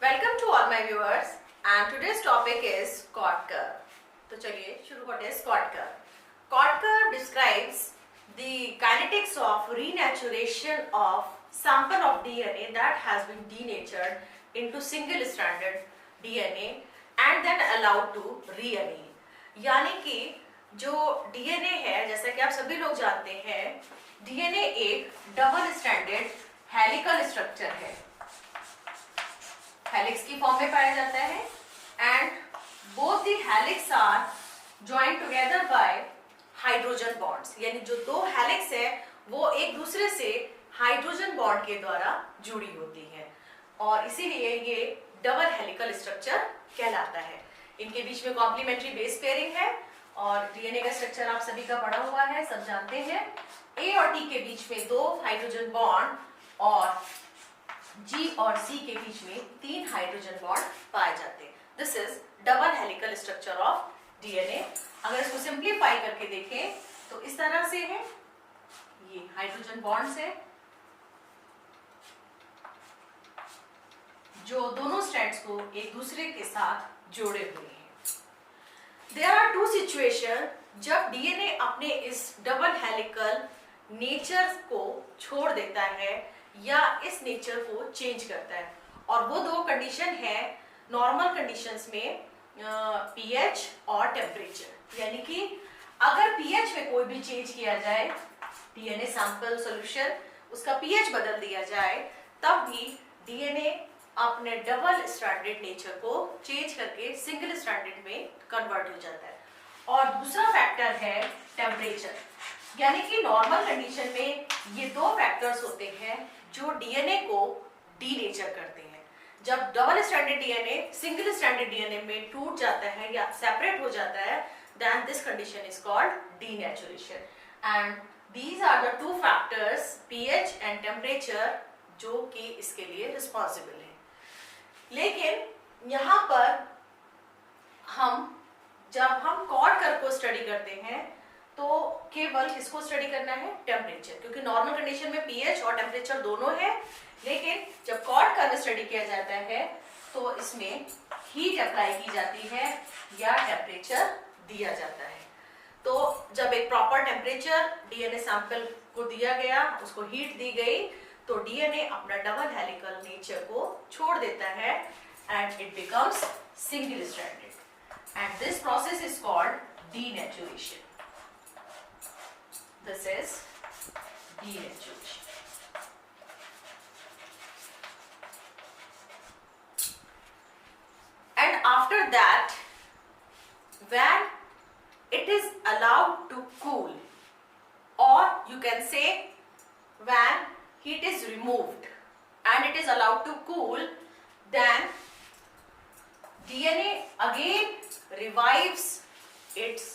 Welcome to all my viewers and today's topic is cot curve. तो चलिए शुरू करते हैं cot curve. Cot curve describes the kinetics of renaturation of sample of DNA that has been denatured into single stranded DNA and then allowed to reannihilate। यानी कि जो DNA है, जैसा कि आप सभी लोग जानते हैं, DNA एक डबल स्ट्रैंडेड हेलिकल स्ट्रक्चर है, हेलिक्स की फॉर्म में पाया जाता है and both the helix are joined together by hydrogen bonds. यानी जो दो हेलिक्स है वो एक दूसरे से हाइड्रोजन बॉन्ड के द्वारा जुड़ी होती है और इसीलिए ये डबल हेलिकल स्ट्रक्चर कहलाता है। इनके बीच में कॉम्प्लीमेंट्री बेस पेयरिंग है और डीएनए का स्ट्रक्चर आप सभी का पढ़ा हुआ है, सब जानते हैं। ए और टी के बीच में दो हाइड्रोजन बॉन्ड और जी और सी के बीच में तीन हाइड्रोजन बॉन्ड पाए जाते हैं। This is double helical structure of DNA. अगर इसको सिंप्लीफाई करके देखें तो इस तरह से है, ये हाइड्रोजन बॉन्ड्स है जो दोनों स्ट्रैंड्स को एक दूसरे के साथ जोड़े हुए हैं। देयर आर टू सिचुएशन जब डीएनए अपने इस डबल हेलिकल नेचर को छोड़ देता है या इस नेचर को चेंज करता है, और वो दो कंडीशन है नॉर्मल कंडीशंस में पीएच और टेम्परेचर। यानी कि अगर पीएच में कोई भी चेंज किया जाए, डीएनए सैंपल सॉल्यूशन उसका पीएच बदल दिया जाए, तब भी डीएनए अपने डबल स्ट्रैंडेड नेचर को चेंज करके सिंगल स्ट्रैंडेड में कन्वर्ट हो जाता है। और दूसरा फैक्टर है टेम्परेचर। यानी कि नॉर्मल कंडीशन में ये दो फैक्टर्स होते हैं जो डीएनए को डीनेचर करते हैं। जब double stranded DNA single stranded DNA में टूट जाता है या सेपरेट हो जाता है, then this condition is called denaturation. And these are the two factors pH and temperature जो कि इसके लिए रिस्पॉन्सिबल है। लेकिन यहाँ पर जब हम कॉट कर्व को स्टडी करते हैं तो केवल किसको स्टडी करना है? टेम्परेचर, क्योंकि नॉर्मल कंडीशन में पीएच और टेम्परेचर दोनों है। लेकिन जब कॉट कर्व स्टडी किया जाता है तो इसमें हीट अप्लाई की जाती है या टेम्परेचर दिया जाता है। तो जब एक प्रॉपर टेम्परेचर डीएनए सैंपल को दिया गया, उसको हीट दी गई, तो डीएनए अपना डबल हेलिकल नेचर को छोड़ देता है and it becomes single stranded and this process is called denaturation. This is denaturation. And after that, when it is allowed to cool, or you can say when heat is removed and it is allowed to cool, then DNA again revives its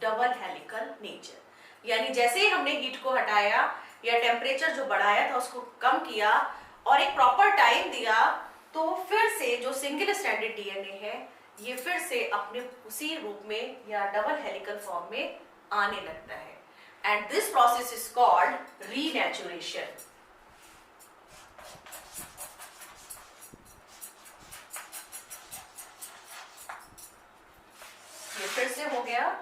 double helical nature। यानी जैसे ही हमने heat को हटाया या temperature जो बढ़ाया था उसको कम किया और एक प्रॉपर टाइम दिया, तो फिर से जो सिंगल स्ट्रैंडेड डीएनए है ये फिर से अपने उसी रूप में या डबल हेलिकल फॉर्म में आने लगता है and this process is called renaturation. ये फिर से हो गया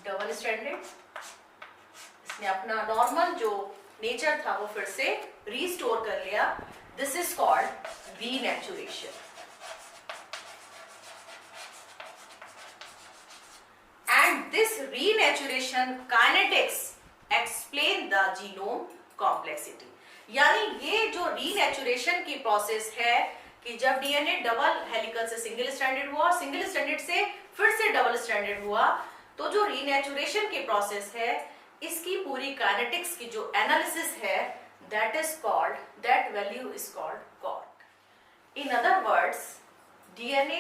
डबल स्ट्रैंडेड, इसने अपना नॉर्मल जो नेचर था वो फिर से रीस्टोर कर लिया। This is called renaturation. And this renaturation kinetics explain the genome complexity. यानी ये जो रीनेचुरेशन की प्रोसेस है कि जब डीएनए डबल हेलिकल से सिंगल स्ट्रैंडेड हुआ, सिंगल स्ट्रैंडेड से फिर से डबल स्ट्रैंडेड हुआ, तो जो रीनेचुरेशन की प्रोसेस है इसकी पूरी काइनेटिक्स की जो एनालिसिस है that value is called cot. In other words, DNA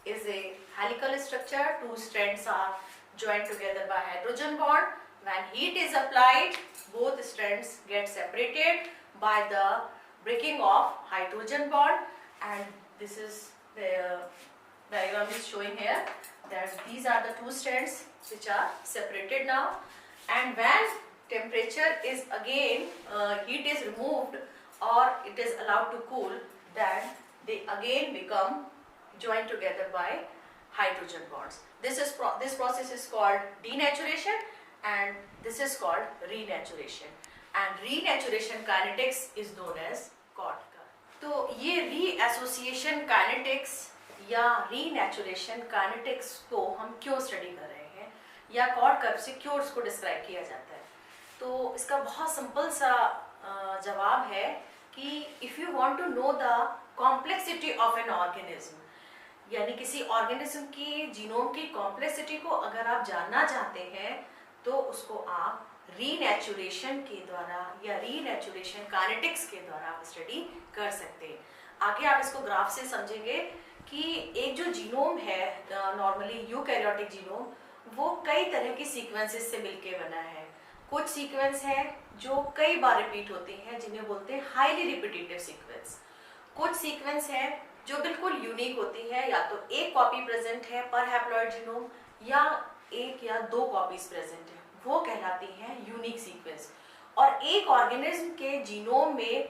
is a helical structure, two strands are joined together by hydrogen bond. When heat is applied, both strands get separated by the breaking of hydrogen bond, and this is the diagram is showing here that these are the two strands which are separated now, and when temperature is again heat is removed or it is allowed to cool, then they again become joined together by hydrogen bonds. This process is called denaturation and this is called renaturation. And renaturation kinetics is known as Cort curve. तो ये रीएसोसिएशन kinetics या renaturation kinetics को हम क्यों study कर रहे हैं या कॉर्ट कर्व से क्यों इसको डिस्क्राइब किया जाता है? तो इसका बहुत सिंपल सा जवाब है कि if you want to know the complexity of an organism, यानी किसी ऑर्गेनिज्म की जीनोम की कॉम्प्लेक्सिटी को अगर आप जानना चाहते हैं तो उसको आप रीनेचुरेशन के द्वारा या रीनेचुरेशन काइनेटिक्स के द्वारा आप स्टडी कर सकते हैं। आगे आप इसको ग्राफ से समझेंगे कि एक जो जीनोम है नॉर्मली यूकैरियोटिक जीनोम, वो कई तरह की सीक्वेंसेस से मिलके बना है। कुछ सीक्वेंस है जो कई बार रिपीट होती हैं जिन्हें बोलते हैं हाईली रिपीटेटिव सीक्वेंस। कुछ सीक्वेंस है जो बिल्कुल यूनिक होती है, या तो एक कॉपी प्रेजेंट है पर हैप्लॉइड जीनोम या एक या दो कॉपीज प्रेजेंट है, वो कहलाती हैं यूनिक सीक्वेंस। और एक ऑर्गेनिज्म के जीनोम में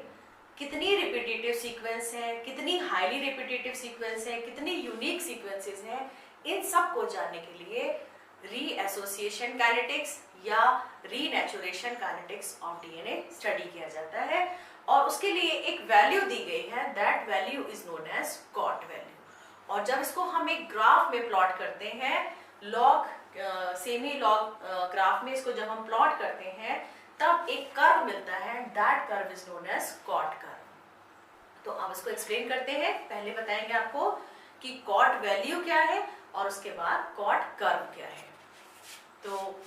कितनी रिपीटेटिव सीक्वेंस है, कितनी हाईली रिपीटेटिव सीक्वेंस है, कितनी यूनिक सीक्वेंसेस हैं, इन सब को जानने के लिए रीएसोसिएशन काइनेटिक्स या renaturation kinetics of DNA study किया जाता है। और उसके लिए एक वैल्यू दी गई है, that value is known as cot value. और जब इसको हम एक ग्राफ में प्लॉट करते हैं, लॉग सेमी लॉग ग्राफ में इसको जब हम प्लॉट करते हैं तब एक कर्व मिलता है, that curve is known as cot curve. तो अब इसको एक्सप्लेन करते हैं। पहले बताएंगे आपको कि कॉट वैल्यू क्या है और उसके बाद कॉट कर्व क्या है। तो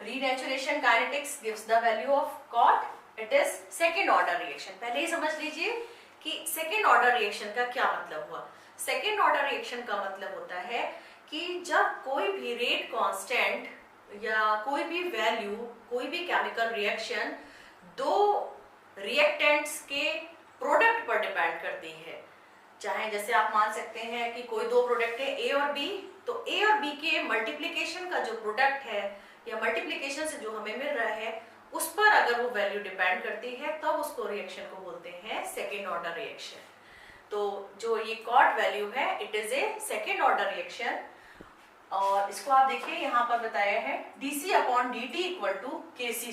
renaturation kinetics gives the value of cot, it is second order reaction. पहले ही समझ लीजिए कि सेकेंड ऑर्डर रिएक्शन का क्या मतलब हुआ। सेकेंड ऑर्डर रिएक्शन का मतलब होता है कि जब कोई भी रेट कांस्टेंट या कोई भी वैल्यू, कोई भी केमिकल रिएक्शन दो रिएक्टेंट्स के प्रोडक्ट पर डिपेंड करती है। चाहे जैसे आप मान सकते हैं कि कोई दो प्रोडक्ट है ए और बी, तो ए और बी के मल्टीप्लिकेशन का जो प्रोडक्ट है या मल्टीप्लिकेशन से जो हमें मिल रहा है उस पर अगर वो वैल्यू डिपेंड करती है तब उसको रिएक्शन को बोलते हैं सेकेंड ऑर्डर रिएक्शन। तो जो ये कॉट वैल्यू है it is a second order reaction. और इसको आप देखिए यहाँ पर बताया है dC/dt equal to Kc²।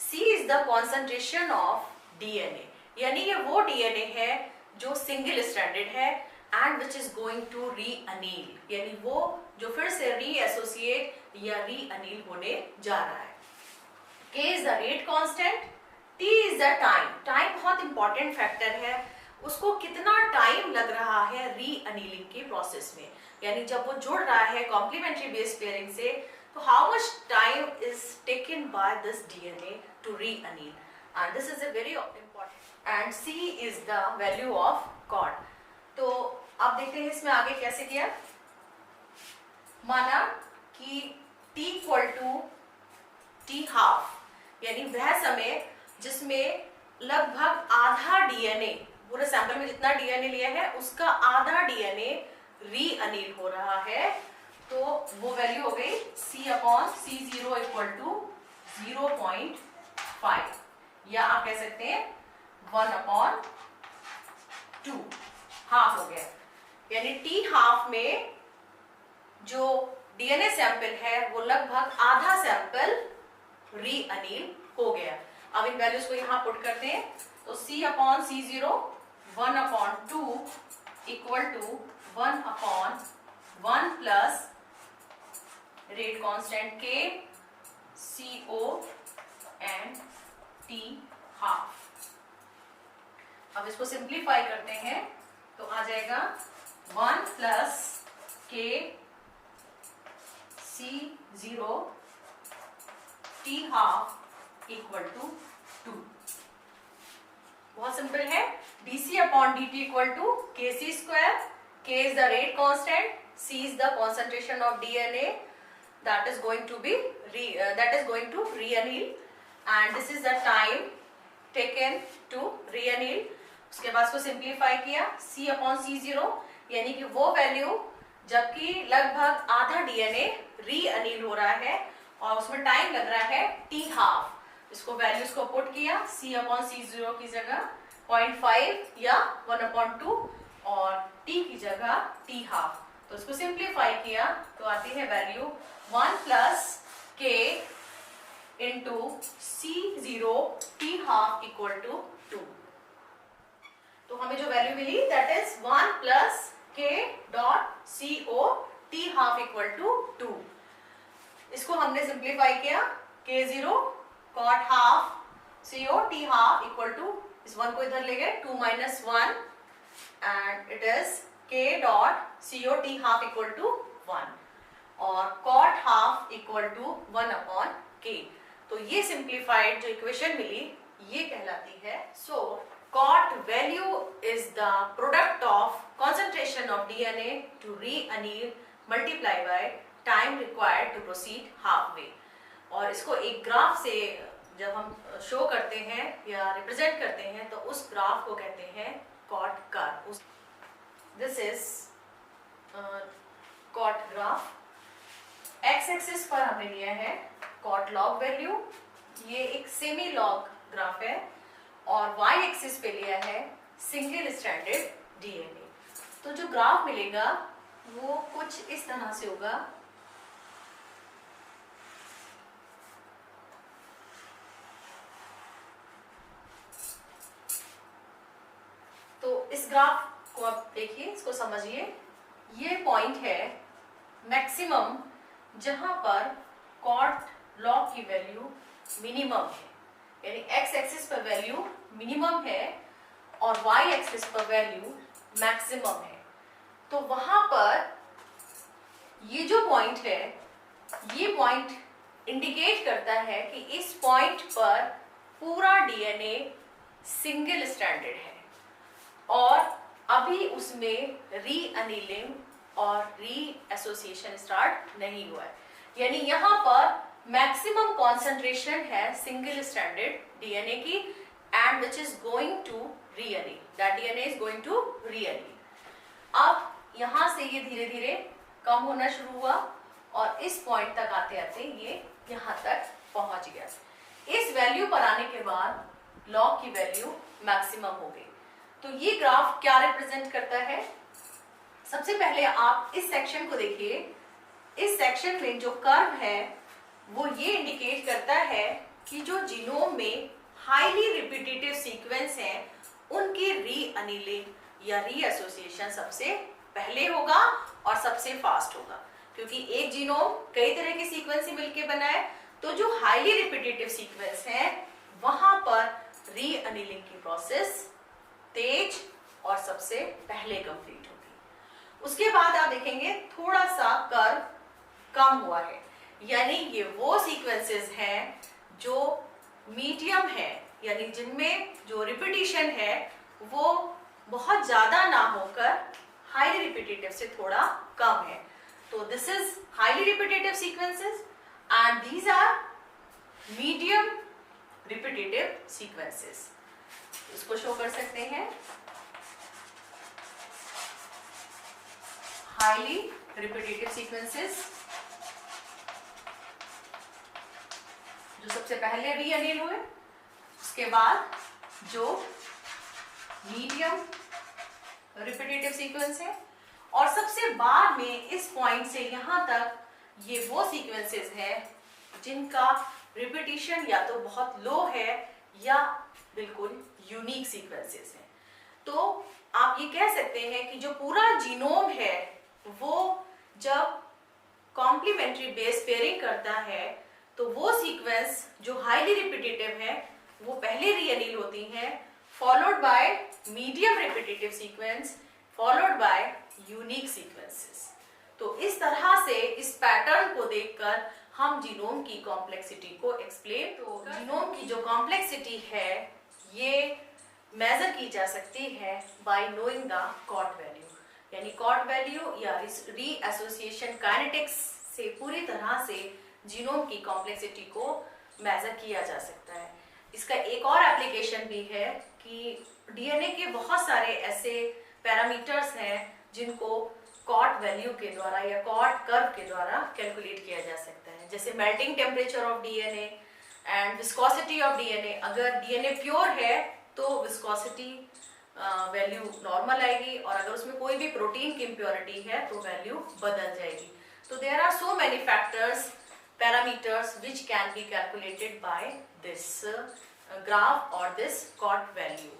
C is the concentration of DNA, यानी ये वो डीएनए है जो सिंगल स्ट्रैंडेड है and which is going to reanneal, यानी वो जो फिर से रीएसोसिएट या रीअनील होने जा रहा है। K is the rate constant, T is the time. Time बहुत इंपॉर्टेंट फैक्टर है, उसको कितना टाइम लग रहा है रीअनीलिंग के प्रोसेस में, यानी जब वो जुड़ रहा है कॉम्प्लीमेंट्री बेस पेयरिंग से, तो how much time is taken by this DNA to reanneal, and this is a very important. And C is the value of cot. तो आप देखते हैं इसमें आगे कैसे किया। माना कि T इक्वल टू T½ यानी वह समय जिसमें लगभग आधा डीएनए, पूरे सैंपल में जितना डीएनए लिया है उसका आधा डीएनए रीअनील हो रहा है, तो वो वैल्यू हो गई C/C0 इक्वल टू 0.5, या आप कह सकते हैं 1/2, हाफ हो गया। यानी T½ में जो डीएनए सैंपल है वो लगभग आधा सैंपल रीअनील हो गया। अब इन वैल्यूज को यहाँ पुट करते हैं, तो C/C0 1/2 equal to 1/1 plus rate constant K CO एंड T½ अब इसको सिंप्लीफाई करते हैं तो आ जाएगा 1 plus K C0 T½ equal to 2। बहुत सिंपल है, dC/dt equal to Kc², K is the rate constant, C is the concentration of DNA that is going to reanneal, and this is the time taken to reanneal। उसके बाद इसको simplify किया C/C0 यानी कि वो value जबकि लगभग आधा डीएनए रीअनील हो रहा है और उसमें टाइम लग रहा है T½ इसको वैल्यूज को पुट किया, C/C0 की जगह 0.5 या 1/2 और t की जगह t½ तो इसको सिंप्लीफाई किया तो आती है वैल्यू 1 + k × C0 t½ = 2। तो हमें जो value milli that is 1 + k.co t½ = 2। इसको हमने सिंप्लीफाई किया, k0 cot ½ co t½ = इस 1 को इधर ले गए, 2 - 1 and it is k.co t½ = 1 और cot ½ = 1/k। तो ये सिंप्लीफाइड जो इक्वेशन मिली ये कहलाती है। सो cot value is the product of concentration of DNA to re-anneal multiply by time required to proceed halfway। और इसको एक ग्राफ से जब हम शो करते हैं या रिप्रेजेंट करते हैं तो उस ग्राफ को कहते हैं cot curve. This is cot graph. X axis पर हमने लिया है cot log वैल्यू, ये एक सेमी लॉग ग्राफ है, और y एक्सिस पे लिया है सिंगल स्ट्रैंडेड डीएनए। तो जो ग्राफ मिलेगा वो कुछ इस तरह से होगा। तो इस ग्राफ को आप देखिए, इसको समझिए। ये पॉइंट है मैक्सिमम जहां पर कॉट लॉग की वैल्यू मिनिमम है, यानी एक्स एक्सिस पर वैल्यू मिनिमम है और वाई एक्सिस पर वैल्यू मैक्सिमम है। तो वहां पर ये जो पॉइंट है, ये पॉइंट इंडिकेट करता है कि इस पॉइंट पर पूरा डीएनए सिंगल स्ट्रैंडेड है और अभी उसमें रीअनीलिंग और रीएसोसिएशन स्टार्ट नहीं हुआ है, यानी यहां पर मैक्सिमम कॉन्सेंट्रेशन है सिंगल स्ट्रैंडेड डीएनए की and which is going to reanneal, that DNA is going to reanneal. अब यहां से ये धीरे धीरे कम होना शुरू हुआ और इस पॉइंट तक आते आते ये यहां तक पहुंच गया। इस वैल्यू पर आने के बाद लॉग की वैल्यू मैक्सिमम हो गई। तो ये ग्राफ क्या रिप्रेजेंट करता है? सबसे पहले आप इस सेक्शन को देखिए। इस सेक्शन में जो कर्व है वो ये इंडिकेट करता है कि जो जीनोम में हाईली रिपीटेटिव सीक्वेंस हैं उनकी रीअनीलिंग या रीएसोसिएशन सबसे पहले होगा और सबसे फास्ट होगा, क्योंकि एक जीनोम कई तरह के सीक्वेंस से मिलकर बना है। तो जो हाईली रिपीटेटिव सीक्वेंस है वहां पर रीअनीलिंग की प्रोसेस तेज और सबसे पहले कंप्लीट होगी। उसके बाद आप देखेंगे थोड़ा सा कर्व कम हुआ है, यानी ये वो सीक्वेंसेस हैं जो मीडियम है, यानी जिनमें जो रिपीटिशन है वो बहुत ज्यादा ना होकर हाईली रिपीटेटिव से थोड़ा कम है। तो this is highly repetitive sequences and these are medium repetitive sequences. इसको शो कर सकते हैं। हाईली रिपीटेटिव सीक्वेंसेस जो सबसे पहले रीअनील हुए, उसके बाद जो मीडियम रिपीटेटिव सीक्वेंस है, और सबसे बाद में इस पॉइंट से यहां तक ये वो सीक्वेंसेस हैं जिनका रिपीटिशन या तो बहुत लो है या बिल्कुल यूनिक सीक्वेंसेस हैं। तो आप ये कह सकते हैं कि जो पूरा जीनोम है वो जब कॉम्प्लीमेंट्री बेस पेयरिंग करता है तो वो सीक्वेंस जो हाईली रिपीटेटिव है वो पहले रीअनील होती हैं, followed by medium repetitive sequence, followed by unique sequences. तो इस तरह से इस पैटर्न को देखकर हम जीनोम की कॉम्प्लेक्सिटी को एक्सप्लेन, तो जीनोम की जो कॉम्प्लेक्सिटी है ये मेजर की जा सकती है by knowing the cot value, यानी कॉट वैल्यू या रीएसोसिएशन काइनेटिक्स से पूरी तरह से जीनोम की कॉम्प्लेक्सिटी को मेजर किया जा सकता है। इसका एक और एप्लीकेशन भी है कि डीएनए के बहुत सारे ऐसे पैरामीटर्स हैं जिनको कॉट वैल्यू के द्वारा या कॉट कर्व के द्वारा कैलकुलेट किया जा सकता है, जैसे melting temperature of DNA, and viscosity of DNA, अगर डीएनए प्योर है तो विस्कोसिटी वैल्यू नॉर्मल आएगी, और अगर उसमें कोई भी प्रोटीन की इम्प्योरिटी है तो वैल्यू बदल जाएगी। तो there are so many factors, parameters which can be calculated by this graph और दिस COT वैल्यू।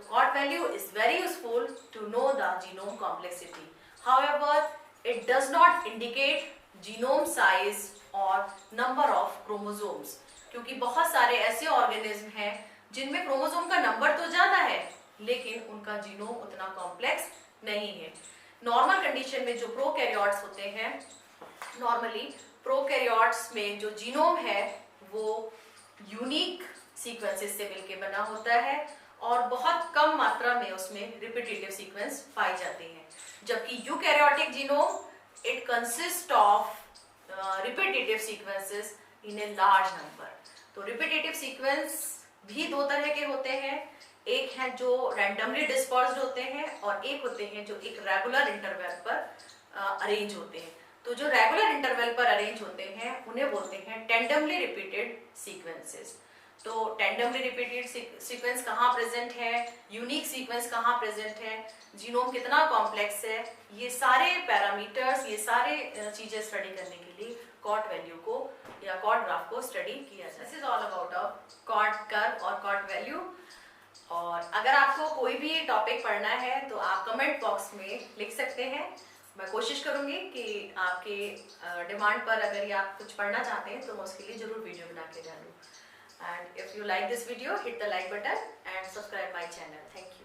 तो COT value is very useful to know the genome complexity. However, it does not indicate genome size or number of chromosomes, क्योंकि बहुत सारे ऐसे organism हैं जिनमें chromosome का number तो ज्यादा है लेकिन उनका जीनोम उतना कॉम्प्लेक्स नहीं है। नॉर्मल कंडीशन में जो प्रोकैरियोट्स होते हैं, नॉर्मली प्रोकैरियोट्स में जो जीनोम है वो यूनिक सीक्वेंसेस से मिलके बना होता है और बहुत कम मात्रा में उसमें रिपीटेटिव सीक्वेंस पाए जाते हैं, जबकि eukaryotic genome it consist of repetitive sequences in a large number. तो रिपीटेटिव सीक्वेंस भी दो तरह के होते हैं, एक है जो रैंडमली डिस्पर्स्ड होते हैं और एक होते हैं जो एक रेगुलर इंटरवल पर अरेंज होते हैं। तो जो रेगुलर इंटरवल पर अरेंज होते हैं उन्हें बोलते हैं टेंडमली रिपीटेड सीक्वेंसेस। तो टेंडमली रिपीटेड सीक्वेंस कहाँ प्रेजेंट है, यूनिक सीक्वेंस कहाँ प्रेजेंट है, जीनोम कितना कॉम्प्लेक्स है, ये सारे पैरामीटर्स, ये सारे चीजें स्टडी करने के लिए COT वैल्यू को या COT ग्राफ को स्टडी किया जाए। This is all about COT curve और COT वैल्यू। और अगर आपको कोई भी टॉपिक पढ़ना है तो आप कमेंट बॉक्स में लिख सकते हैं। मैं कोशिश करूंगी कि आपके डिमांड पर अगर ये आप कुछ पढ़ना चाहते हैं तो मैं उसके लिए जरूर वीडियो बना के डालूँ। And if you like this video, hit the like button and subscribe my channel. Thank you.